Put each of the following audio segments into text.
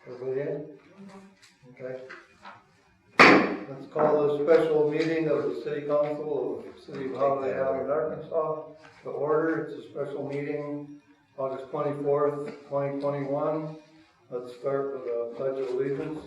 Everybody in? Okay. Let's call this special meeting of the City Council of the City of Holiday Island, Arkansas to order. It's a special meeting, August 24th, 2021. Let's start with a Pledge of Allegiance.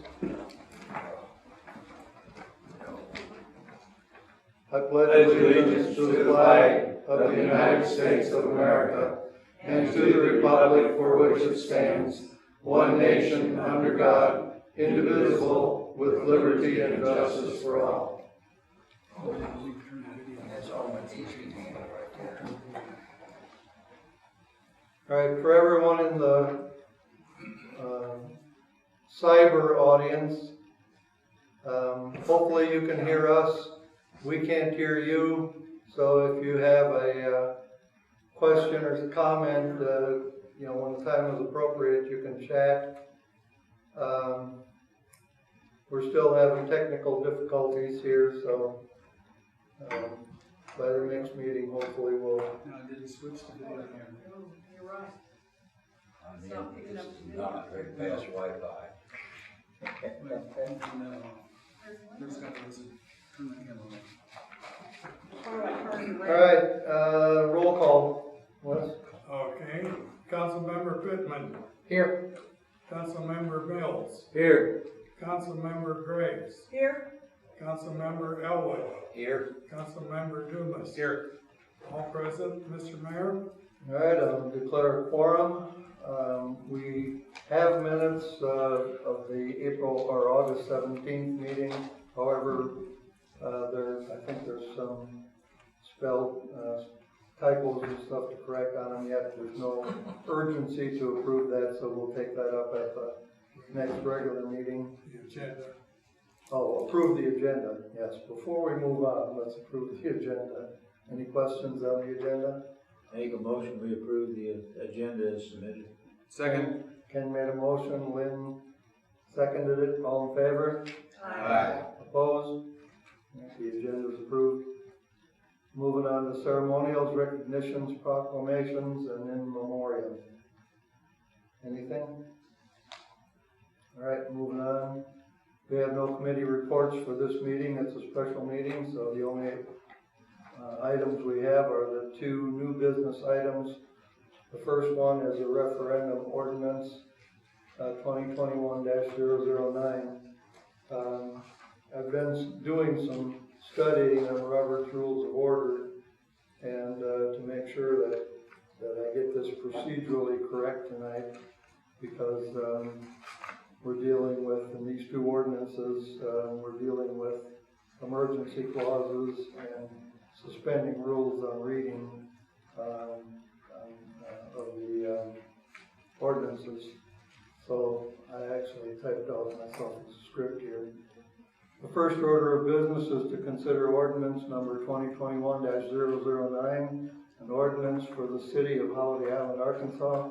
I pledge allegiance to the flag of the United States of America and to the republic for which it stands, one nation under God, indivisible, with liberty and justice for all. All right, for everyone in the cyber audience, hopefully you can hear us. We can't hear you, so if you have a question or comment, when the time is appropriate, you can chat. We're still having technical difficulties here, so by the next meeting, hopefully we'll. No, I didn't switch to video here. You're right. I mean, this is not very fast Wi-Fi. No. There's got to turn the camera on. All right, roll call. Wes? Okay, Councilmember Pittman. Here. Councilmember Mills. Here. Councilmember Graves. Here. Councilmember Elwood. Here. Councilmember Dumas. Here. All present, Mr. Mayor. All right, I'll declare a quorum. We have minutes of the April or August 17th meeting. However, I think there's some spell typos and stuff to correct on them yet. There's no urgency to approve that, so we'll take that up at the next regular meeting. The agenda. Oh, approve the agenda, yes. Before we move on, let's approve the agenda. Any questions on the agenda? Make a motion, we approve the agenda as submitted. Second. Ken made a motion, Lynn seconded it. All in favor? Aye. Opposed? The agenda is approved. Moving on to ceremonials, recognitions, proclamations, and in memoriam. Anything? All right, moving on. We have no committee reports for this meeting. It's a special meeting, so the only items we have are the two new business items. The first one is a referendum ordinance 2021-009. I've been doing some studying on Robert's Rules of Order, and to make sure that I get this procedurally correct tonight, because we're dealing with, in these two ordinances, we're dealing with emergency clauses and suspending rules on reading of the ordinances. So I actually typed out myself a script here. The first order of business is to consider ordinance number 2021-009, an ordinance for the City of Holiday Island, Arkansas,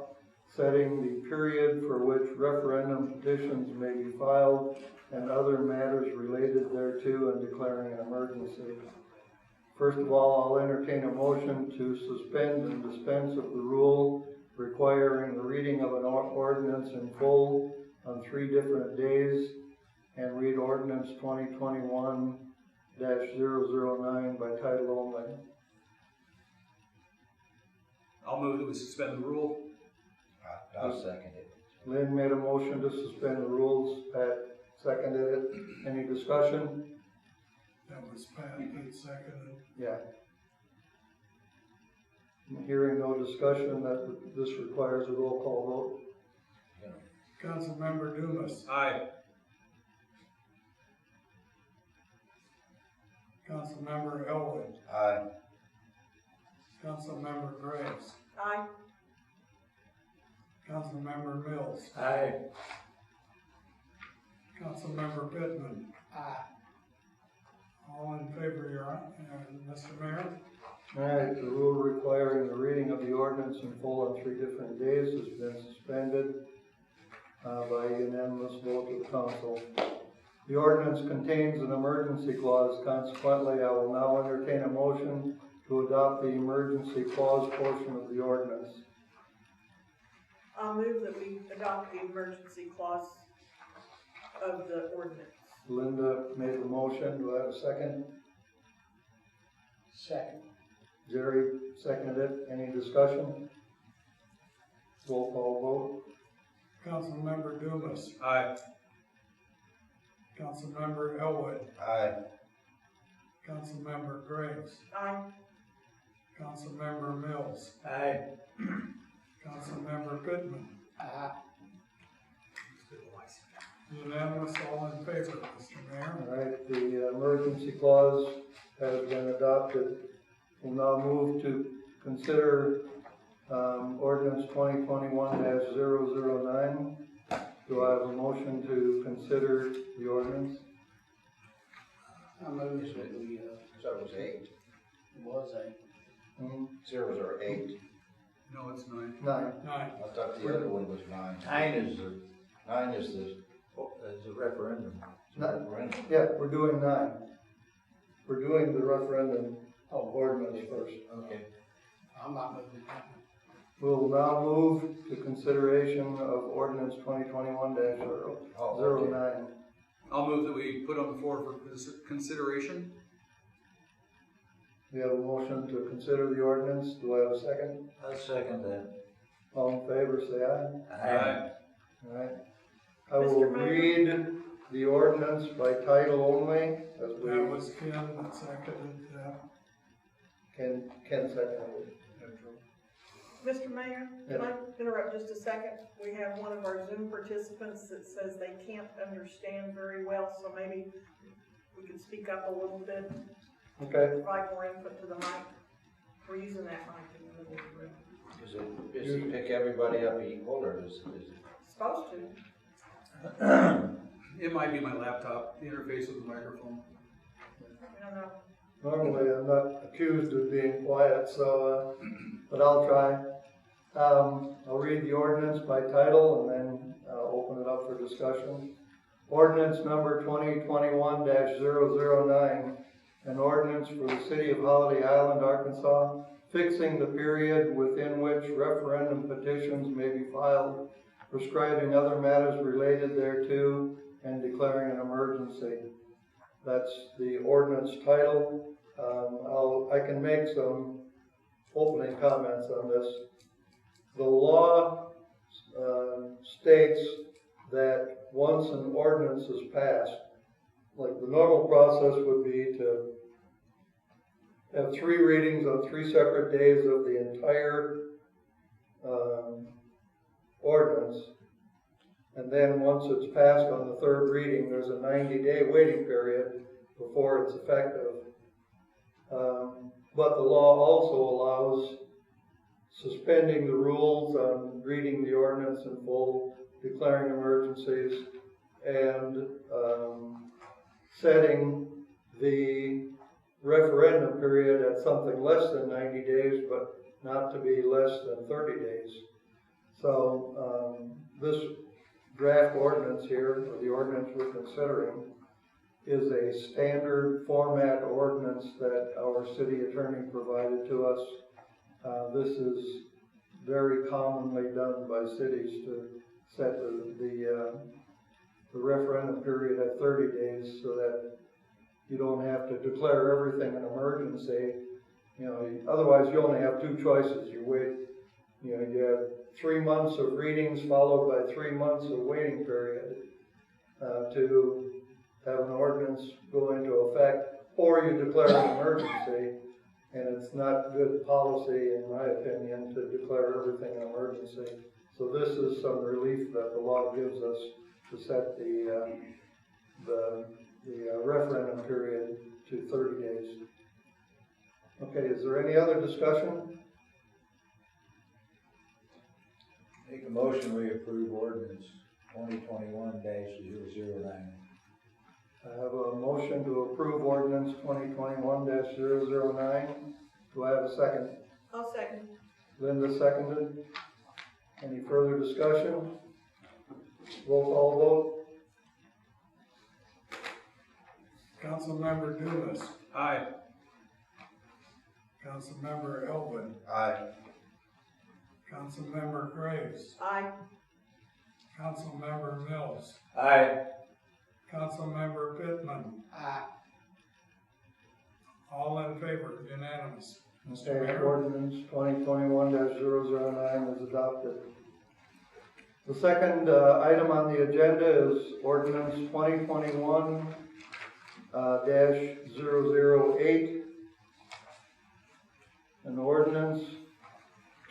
setting the period for which referendum petitions may be filed and other matters related thereto, and declaring an emergency. First of all, I'll entertain a motion to suspend and dispense of the rule requiring the reading of an ordinance in full on 3 different days, and read ordinance 2021-009 by title only. I'll move that we suspend the rule. I'll second it. Lynn made a motion to suspend the rules. Pat seconded it. Any discussion? That was Pat that seconded. Yeah. Hearing no discussion, this requires a roll call vote. Councilmember Dumas. Aye. Councilmember Elwood. Aye. Councilmember Graves. Aye. Councilmember Mills. Aye. Councilmember Pittman. Aye. All in favor, Your Honor, Mr. Mayor? All right, the rule requiring the reading of the ordinance in full on 3 different days has been suspended by unanimous vote of the council. The ordinance contains an emergency clause. Consequently, I will now entertain a motion to adopt the emergency clause portion of the ordinance. I'll move that we adopt the emergency clause of the ordinance. Linda made the motion, do I have a second? Second. Jerry seconded it, any discussion? Roll call vote. Councilmember Dumas, Aye. Councilmember Elwood, Aye. Councilmember Graves, Aye. Councilmember Mills, Aye. Councilmember Goodman. Aye. Unanimous, all in favor, Mr. Mayor. All right, the emergency clause has been adopted. We'll now move to consider ordinance 2021-009. Do I have a motion to consider the ordinance? I move that we, So it was 8. it was a, 0s are 8. No, it's 9. 9. 9. I thought the other one was 9. 9 is the referendum. It's a Nine. referendum. Yeah, we're doing 9. We're doing the referendum ordinance first. Okay. I'm not moving that. We'll now move to consideration of ordinance 2021-009. I'll move that we put on the floor for consideration. We have a motion to consider the ordinance. Do I have a second? I'll second that. All in favor, say aye. Aye. All right. I will Mr. Mayor? read the ordinance by title only, as we That was Ken that seconded that. can second it. Mr. Mayor, can I interrupt just a second? We have one of our Zoom participants that says they can't understand very well, so maybe we could speak up a little bit, Okay. provide more input to the mic. We're using that mic in the middle of the room. Does it pick everybody up equal, or is it? Supposed to. It might be my laptop, the interface with the microphone. I don't know. Normally, I'm not accused of being quiet, so, but I'll try. I'll read the ordinance by title and then open it up for discussion. Ordinance number 2021-009, an ordinance for the city of Holiday Island, Arkansas, fixing the period within which referendum petitions may be filed, prescribing other matters related thereto, and declaring an emergency. That's the ordinance title. I can make some opening comments on this. The law states that once an ordinance is passed, like the normal process would be to have 3 readings on 3 separate days of the entire ordinance. And then once it's passed on the 3rd reading, there's a 90-day waiting period before it's effective. But the law also allows suspending the rules on reading the ordinance in full, declaring emergencies, and setting the referendum period at something less than 90 days, but not to be less than 30 days. So this draft ordinance here, or the ordinance we're considering, is a standard format ordinance that our city attorney provided to us. This is very commonly done by cities to set the referendum period at 30 days so that you don't have to declare everything an emergency. You know, otherwise you only have 2 choices. You wait, you have 3 months of readings followed by 3 months of waiting period to have an ordinance go into effect, or you declare an emergency, and it's not good policy, in my opinion, to declare everything an emergency. So this is some relief that the law gives us to set the referendum period to 30 days. Okay, is there any other discussion? Make a motion, we approve ordinance 2021-009. I have a motion to approve ordinance 2021-009. Do I have a second? I'll second. Linda seconded. Any further discussion? Roll call vote. Councilmember Dumas, Aye. Councilmember Elwood, Aye. Councilmember Graves, Aye. Councilmember Mills, Aye. Councilmember Pittman. Aye. All in favor, unanimous. Mr. Okay, Mayor, ordinance 2021-009 is adopted. The second item on the agenda is ordinance 2021-008. An ordinance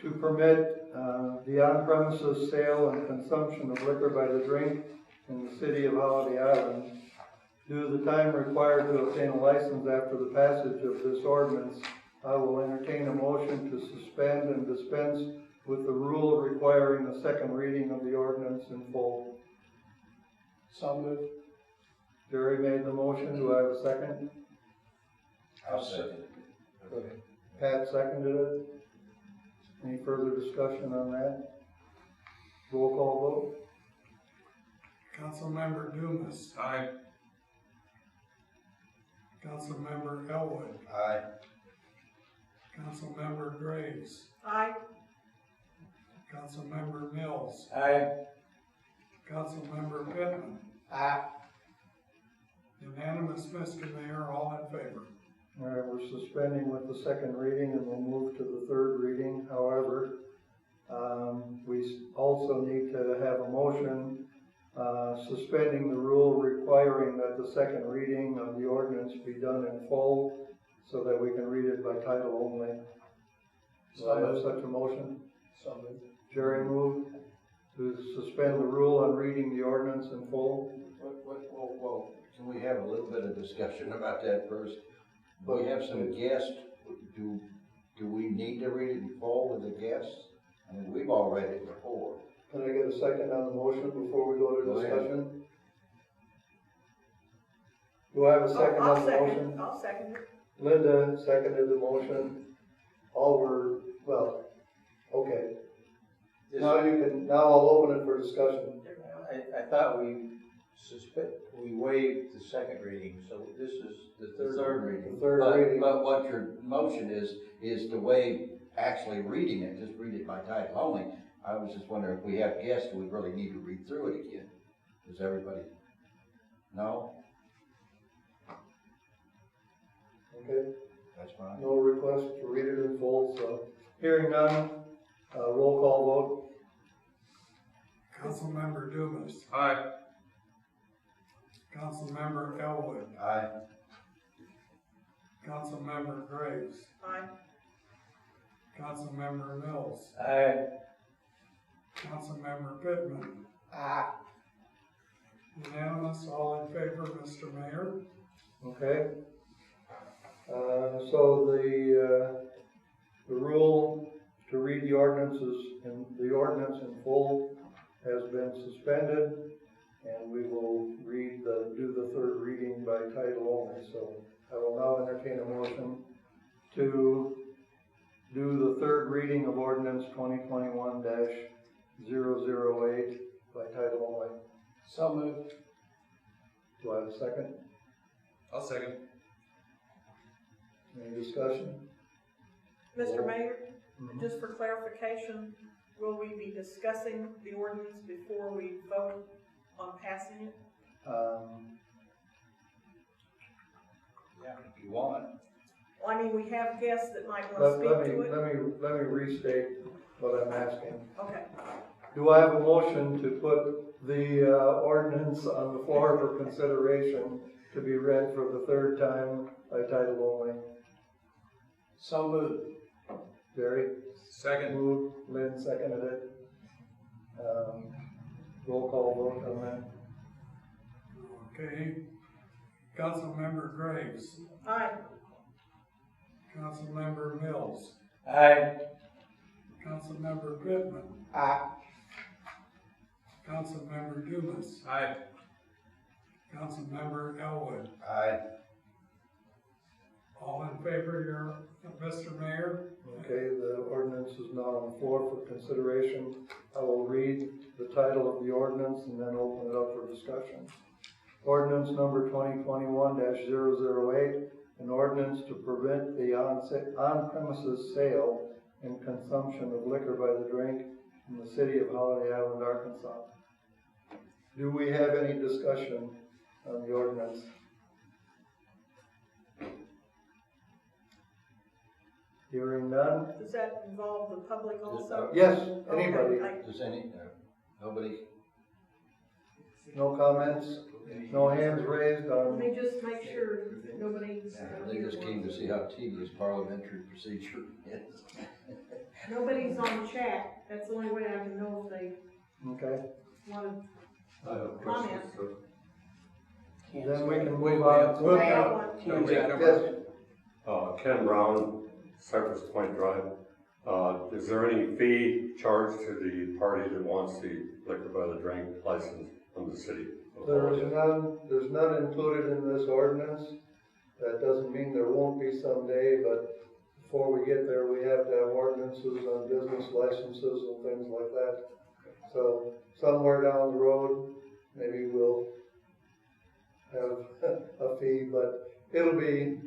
to permit the on-premises sale and consumption of liquor by the drink in the city of Holiday Island. Due to the time required to obtain a license after the passage of this ordinance, I will entertain a motion to suspend and dispense with the rule requiring the second reading of the ordinance in full. So moved. Jerry made the motion. Do I have a second? I'll second. Okay. Pat seconded it. Any further discussion on that? Roll call vote. Councilmember Dumas. Aye. Councilmember Elwood. Aye. Councilmember Graves. Aye. Councilmember Mills. Aye. Councilmember Pittman. Aye. Unanimous, Mr. Mayor, all in favor. All right, we're suspending with the second reading and we'll move to the third reading. However, we also need to have a motion suspending the rule requiring that the second reading of the ordinance be done in full so that we can read it by title only. Do I have such a motion? So moved. Jerry moved to suspend the rule on reading the ordinance in full. Whoa. Can we have a little bit of discussion about that first? We have some guests. Do we need to read it in full with the guests? I mean, we've all read it before. Can I get a second on the motion before we go to Go ahead. discussion? Do I have a second on the motion? I'll second it. Linda seconded the motion. Okay. Now I'll open it for discussion. I thought we waived the second reading, so this is the third reading. The third reading. But what your motion is to waive actually reading it, just read it by title only. I was just wondering if we have guests, do we really need to read through it again? Does everybody? No? Okay, That's fine. no request to read it in full, so hearing none, roll call vote. Councilmember Dumas. Aye. Councilmember Elwood. Aye. Councilmember Graves. Aye. Councilmember Mills. Aye. Councilmember Pittman. Aye. Unanimous, all in favor, Mr. Mayor. Okay. So the rule to read the ordinance in full has been suspended, and we will do the third reading by title only. So I will now entertain a motion to do the third reading of ordinance 2021-008 by title only. So moved. Do I have a second? I'll second. Any discussion? Mr. Mayor, Mhm. just for clarification, will we be discussing the ordinance before we vote on passing it? Yeah, if you want. Well, I mean, we have guests that might want to Let speak me to it. let me restate what I'm asking. Okay. Do I have a motion to put the ordinance on the floor for consideration to be read for the third time by title only? So moved. Jerry? Second. Moved. Lynn seconded it. Roll call vote on that. Okay. Councilmember Graves. Aye. Councilmember Mills. Aye. Councilmember Pittman. Aye. Councilmember Dumas. Aye. Councilmember Elwood. Aye. All in favor, Mr. Mayor? Okay, the ordinance is now on the floor for consideration. I will read the title of the ordinance and then open it up for discussion. Ordinance number 2021-008, an ordinance to prevent the on-premises sale and consumption of liquor by the drink in the city of Holiday Island, Arkansas. Do we have any discussion on the ordinance? Hearing none? Does that involve the public also? Yes, anybody? Okay, Does any, nobody? No comments? No hands raised Let on, me just make sure nobody's. They just came to see how tedious parliamentary procedure is. Nobody's on chat, that's the only way I can know if they okay? want I have to questions, comment. so. Then we can Wait, move wait, on. Move I got on. one. Yes, Ken Brown, Cypress Point Drive. Is there any fee charged to the party that wants the liquor by the drink license from the city? there's none included in this ordinance. That doesn't mean there won't be someday, but before we get there, we have to have ordinances on business licenses and things like that. So somewhere down the road, maybe we'll have a fee, but it'll be,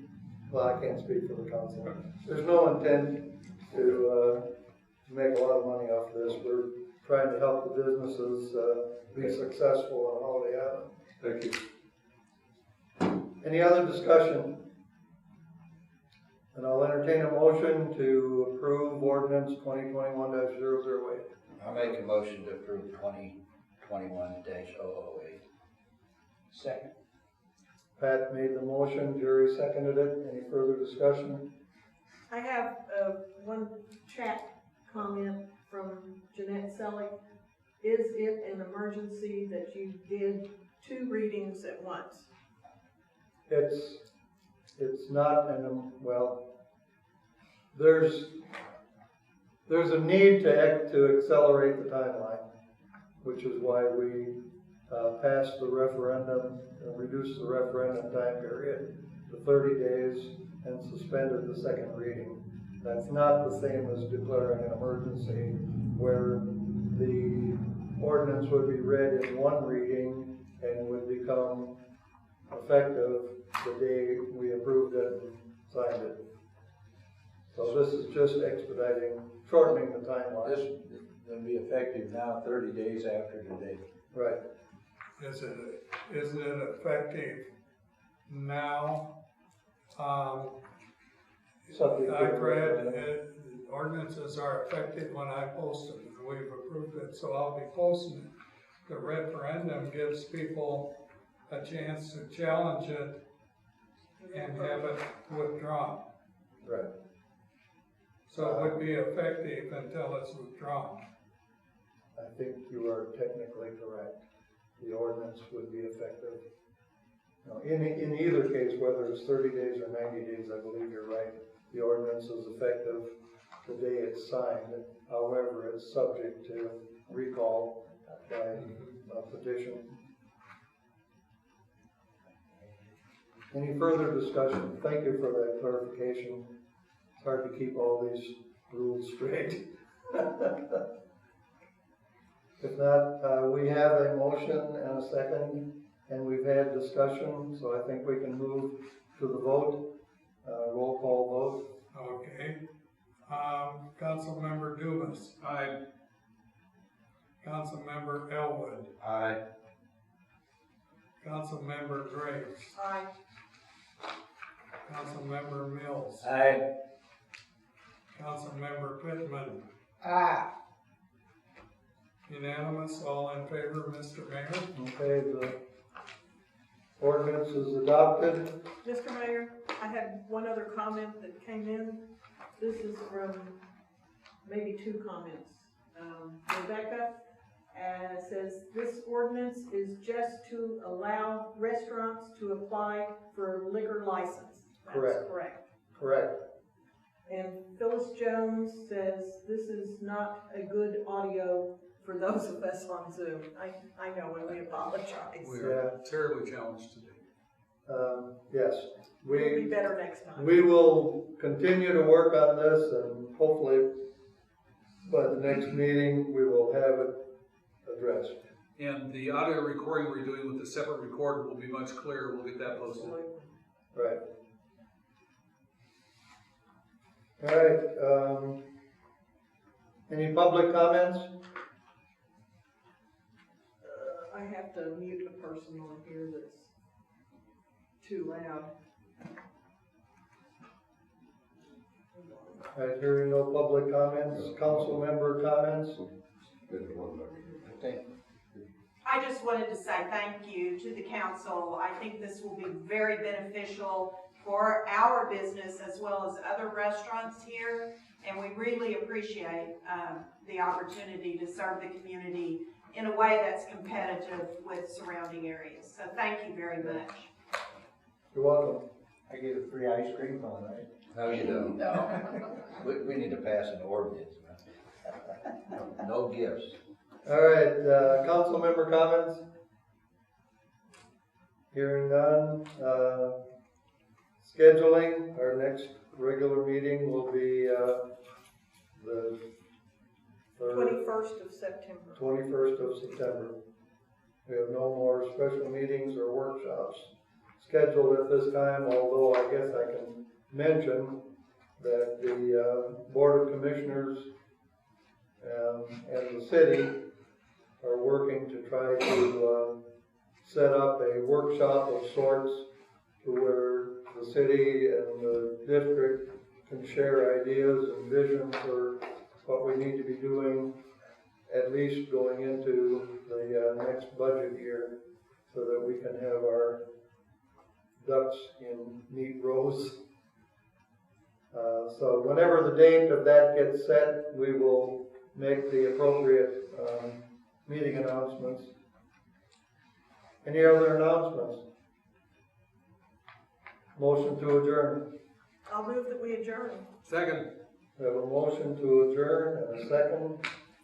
well, I can't speak for the council. There's no intent to make a lot of money off this. We're trying to help the businesses be successful in all they have. Thank you. Any other discussion? And I'll entertain a motion to approve ordinance 2021-008. I make a motion to approve 2021-008. Second. Pat made the motion, Jerry seconded it. Any further discussion? I have, one chat comment from Jeanette Selick. Is it an emergency that you did 2 readings at once? It's not well, there's a need to accelerate the timeline, which is why we passed the referendum, reduced the referendum time period to 30 days and suspended the second reading. That's not the same as declaring an emergency, where the ordinance would be read in 1 reading and would become effective the day we approved it and signed it. So this is just expediting, shortening the timeline. This will be effective now 30 days after today. Right. Is it effective now? Subject to- I've read ordinances are effective when I post them, and we've approved it, so I'll be posting it. The referendum gives people a chance to challenge it and have it withdrawn. Right. So it would be effective until it's withdrawn. I think you are technically correct. The ordinance would be effective. Now, in either case, whether it's 30 days or 90 days, I believe you're right. The ordinance is effective the day it's signed. However, it's subject to recall by a petition. Any further discussion? Thank you for that clarification. It's hard to keep all these rules straight. If not, we have a motion and a second, and we've had discussion, so I think we can move to the vote. Roll call Okay. Councilmember Dumas. Aye. Councilmember Elwood. Aye. Councilmember Graves. Aye. Councilmember Mills. Aye. Councilmember Pittman. Aye. Unanimous, all in favor, Mr. Mayor? vote. Okay, the ordinance is adopted. Mr. Mayor, I had one other comment that came in. This is from maybe 2 comments. Rebecca says, this ordinance is just to allow restaurants to apply for a liquor license. Correct. That's correct. Correct. And Phyllis Jones says, this is not a good audio for those of us on Zoom. I know, and we apologize. We are terribly challenged today. Yes, We'll be better next time. we will continue to work on this, and hopefully by the next meeting, we will have it addressed. And the audio recording we're doing with the separate recorder will be much clearer. We'll get that posted. Absolutely. Right. All right, any public comments? I have to mute a person on here that's too loud. All right, hearing no public comments, council member comments? Okay. I just wanted to say thank you to the council. I think this will be very beneficial for our business as well as other restaurants here. And we really appreciate the opportunity to serve the community in a way that's competitive with surrounding areas. So thank you very much. You're welcome. I get a free ice cream cone, right? No, you don't. No. We need to pass an ordinance, man. No gifts. All right, council member comments? Hearing none, scheduling, our next regular meeting will be, the 21st of September. 21st of September. We have no more special meetings or workshops scheduled at this time, although I guess I can mention that the Board of Commissioners and the city are working to try to set up a workshop of sorts to where the city and the district can share ideas and vision for what we need to be doing, at least going into the next budget year, so that we can have our ducks in neat rows. So whenever the date of that gets set, we will make the appropriate meeting announcements. Any other announcements? Motion to adjourn. I'll move that we adjourn. Second. We have a motion to adjourn and a second.